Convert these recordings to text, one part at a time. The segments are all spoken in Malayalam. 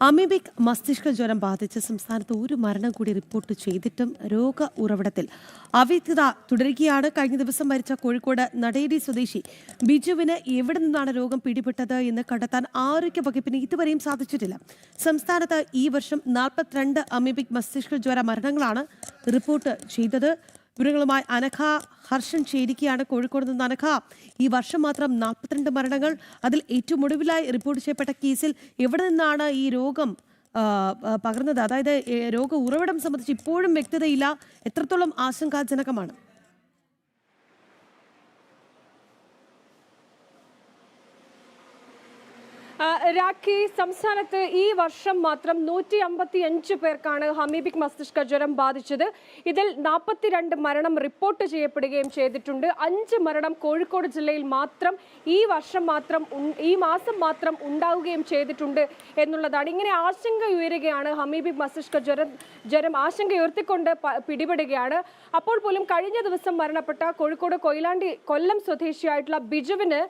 അമീബിക് മസ്തിഷ്ക ജ്വരം ബാധിച്ച് സംസ്ഥാനത്ത് ഒരു മരണം കൂടി റിപ്പോർട്ട് ചെയ്തിട്ടും രോഗ ഉറവിടത്തിൽ അവ്യക്തത തുടരുകയാണ്. കഴിഞ്ഞ ദിവസം മരിച്ച കോഴിക്കോട് നടേരി സ്വദേശി ബിജുവിന് എവിടെ നിന്നാണ് രോഗം പിടിപെട്ടത് എന്ന് കണ്ടെത്താൻ ആരോഗ്യ വകുപ്പിന് ഇതുവരെയും സാധിച്ചിട്ടില്ല. സംസ്ഥാനത്ത് ഈ വർഷം 42 അമീബിക് മസ്തിഷ്ക ജ്വര മരണങ്ങളാണ് റിപ്പോർട്ട് ചെയ്തത്. വിവരങ്ങളുമായി അനഘ ഹർഷൻ ചേരുകയാണ് കോഴിക്കോട് നിന്ന്. അനഘ, ഈ വർഷം മാത്രം 42 മരണങ്ങൾ, അതിൽ ഏറ്റവും ഒടുവിലായി റിപ്പോർട്ട് ചെയ്യപ്പെട്ട കേസിൽ എവിടെ നിന്നാണ് ഈ രോഗം പകർന്നത്? അതായത് രോഗ ഉറവിടം സംബന്ധിച്ച് ഇപ്പോഴും വ്യക്തതയില്ല. എത്രത്തോളം ആശങ്കാജനകമാണ്? രാഖി, സംസ്ഥാനത്ത് ഈ വർഷം മാത്രം 155 പേർക്കാണ് അമീബിക് മസ്തിഷ്ക ജ്വരം ബാധിച്ചത്. ഇതിൽ 42 മരണം റിപ്പോർട്ട് ചെയ്യപ്പെടുകയും ചെയ്തിട്ടുണ്ട്. 5 മരണം കോഴിക്കോട് ജില്ലയിൽ മാത്രം ഈ മാസം മാത്രം ഉണ്ടാവുകയും ചെയ്തിട്ടുണ്ട് എന്നുള്ളതാണ്. ഇങ്ങനെ ആശങ്ക ഉയരുകയാണ്. അമീബിക് മസ്തിഷ്ക ജ്വരം ആശങ്ക ഉയർത്തിക്കൊണ്ട് പിടിപെടുകയാണ്. അപ്പോൾ പോലും കഴിഞ്ഞ ദിവസം മരണപ്പെട്ട കോഴിക്കോട് കൊല്ലം സ്വദേശിയായിട്ടുള്ള ബിജുവിന്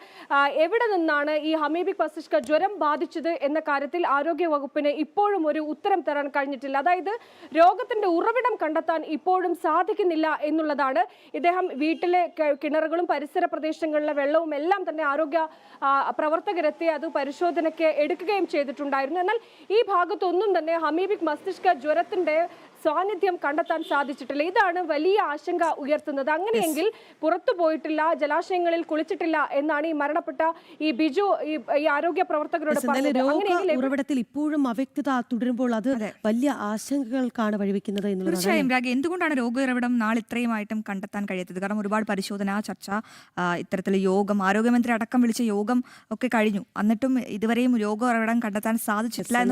എവിടെ നിന്നാണ് ഈ അമീബിക് മസ്തിഷ്ക ജ്വരം ബാധിച്ചത് എന്ന കാര്യത്തിൽ ആരോഗ്യ വകുപ്പിന് ഇപ്പോഴും ഒരു ഉത്തരം തരാൻ കഴിഞ്ഞിട്ടില്ല. അതായത് രോഗത്തിന്റെ ഉറവിടം കണ്ടെത്താൻ ഇപ്പോഴും സാധിക്കുന്നില്ല എന്നുള്ളതാണ്. ഇദ്ദേഹം വീട്ടിലെ കിണറുകളും പരിസര പ്രദേശങ്ങളിലെ വെള്ളവും എല്ലാം തന്നെ ആരോഗ്യ പ്രവർത്തകരെത്തി അത് പരിശോധനയ്ക്ക് എടുക്കുകയും ചെയ്തിട്ടുണ്ടായിരുന്നു. എന്നാൽ ഈ ഭാഗത്തൊന്നും തന്നെ അമീബിക് മസ്തിഷ്ക ജ്വരത്തിന്റെ സാന്നിധ്യം കണ്ടെത്താൻ സാധിച്ചിട്ടില്ല. ഇതാണ് വലിയ ആശങ്ക ഉയർത്തുന്നത്. അങ്ങനെയെങ്കിൽ പുറത്തു പോയിട്ടില്ല, ജലാശയങ്ങളിൽ കുളിച്ചിട്ടില്ല എന്നാണ് ഈ മരണപ്പെട്ട ഈ ബിജു ഈ ആരോഗ്യ പ്രവർത്തകരോട് പറഞ്ഞത്. ഉറവിടത്തിൽ ഇപ്പോഴും അവ്യക്തത തുടരുമ്പോൾ അത് വലിയ ആശങ്കകൾക്കാണ് വഴിവെക്കുന്നത് എന്നുള്ളത്. തീർച്ചയായും രാഗി, എന്തുകൊണ്ടാണ് രോഗ ഉറവിടം നാളെ ഇത്രയുമായിട്ടും കണ്ടെത്താൻ കഴിയാത്തത്? കാരണം ഒരുപാട് പരിശോധന, ചർച്ച, ഇത്തരത്തിൽ യോഗം, ആരോഗ്യമന്ത്രി അടക്കം വിളിച്ച യോഗം ഒക്കെ കഴിഞ്ഞു. എന്നിട്ടും ഇതുവരെയും രോഗ ഉറവിടം കണ്ടെത്താൻ സാധിച്ചിട്ടില്ല.